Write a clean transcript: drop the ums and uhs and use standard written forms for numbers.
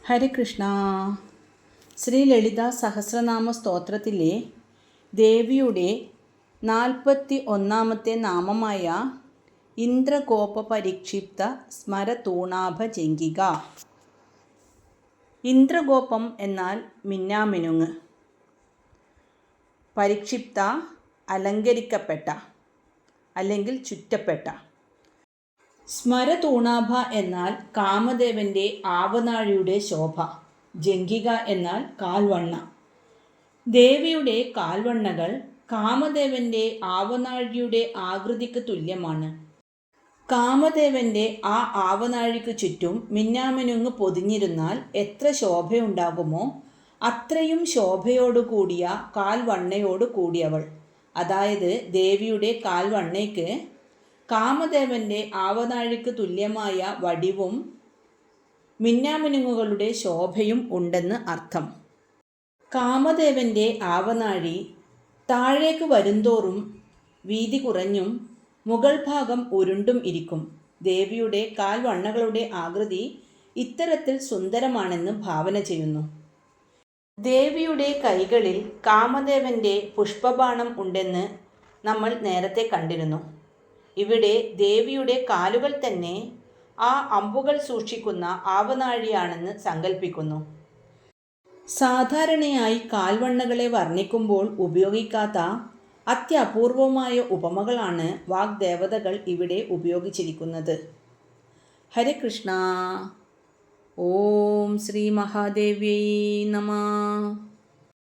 ഹരികൃഷ്ണ. ശ്രീ ലളിത സഹസ്രനാമ സ്തോത്രത്തിലെ ദേവിയുടെ 41 നാമമായ ഇന്ദ്രഗോപപരിക്ഷിപ്ത സ്മരതൂണാഭജംഗിക. ഇന്ദ്രഗോപം എന്നാൽ മിന്നാമിനുങ്ങ്, പരിക്ഷിപ്ത അലങ്കരിക്കപ്പെട്ട അല്ലെങ്കിൽ ചുറ്റപ്പെട്ട, സ്മരതൂണാഭ എന്നാൽ കാമദേവൻ്റെ ആവനാഴിയുടെ ശോഭ, ജംഗിക എന്നാൽ കാൽവണ്ണ. ദേവിയുടെ കാൽവണ്ണകൾ കാമദേവൻ്റെ ആവനാഴിയുടെ ആകൃതിക്ക് തുല്യമാണ്. കാമദേവൻ്റെ ആ ആവനാഴിക്ക് ചുറ്റും മിന്നാമിനുങ്ങ് പൊതിഞ്ഞിരുന്നാൽ എത്ര ശോഭയുണ്ടാകുമോ അത്രയും ശോഭയോടുകൂടിയ കാൽവണ്ണയോടു കൂടിയവൾ, അതായത് ദേവിയുടെ കാൽവണ്ണയ്ക്ക് കാമദേവൻ്റെ ആവനാഴിക്ക് തുല്യമായ വടിവും മിന്നാമിനുങ്ങുകളുടെ ശോഭയും ഉണ്ടെന്ന് അർത്ഥം. കാമദേവൻ്റെ ആവനാഴി താഴേക്ക് വരുംതോറും വീതി കുറഞ്ഞും മുകൾ ഭാഗം ഉരുണ്ടും ഇരിക്കും. ദേവിയുടെ കാൽവണ്ണകളുടെ ആകൃതി ഇത്തരത്തിൽ സുന്ദരമാണെന്ന് ഭാവന ചെയ്യുന്നു. ദേവിയുടെ കൈകളിൽ കാമദേവൻ്റെ പുഷ്പബാണം ഉണ്ടെന്ന് നമ്മൾ നേരത്തെ കണ്ടിരുന്നു. ഇവിടെ ദേവിയുടെ കാലുകൾ തന്നെ ആ അമ്പുകൾ സൂക്ഷിക്കുന്ന ആവനാഴിയാണെന്ന് സങ്കല്പിക്കുന്നു. സാധാരണയായി കാൽവണ്ണകളെ വർണ്ണിക്കുമ്പോൾ ഉപയോഗിക്കാത്ത അത്യപൂർവമായ ഉപമകളാണ് വാഗ്ദേവതകൾ ഇവിടെ ഉപയോഗിച്ചിരിക്കുന്നത്. ഹരികൃഷ്ണ. ഓം ശ്രീ മഹാദേവ്യൈ നമഃ.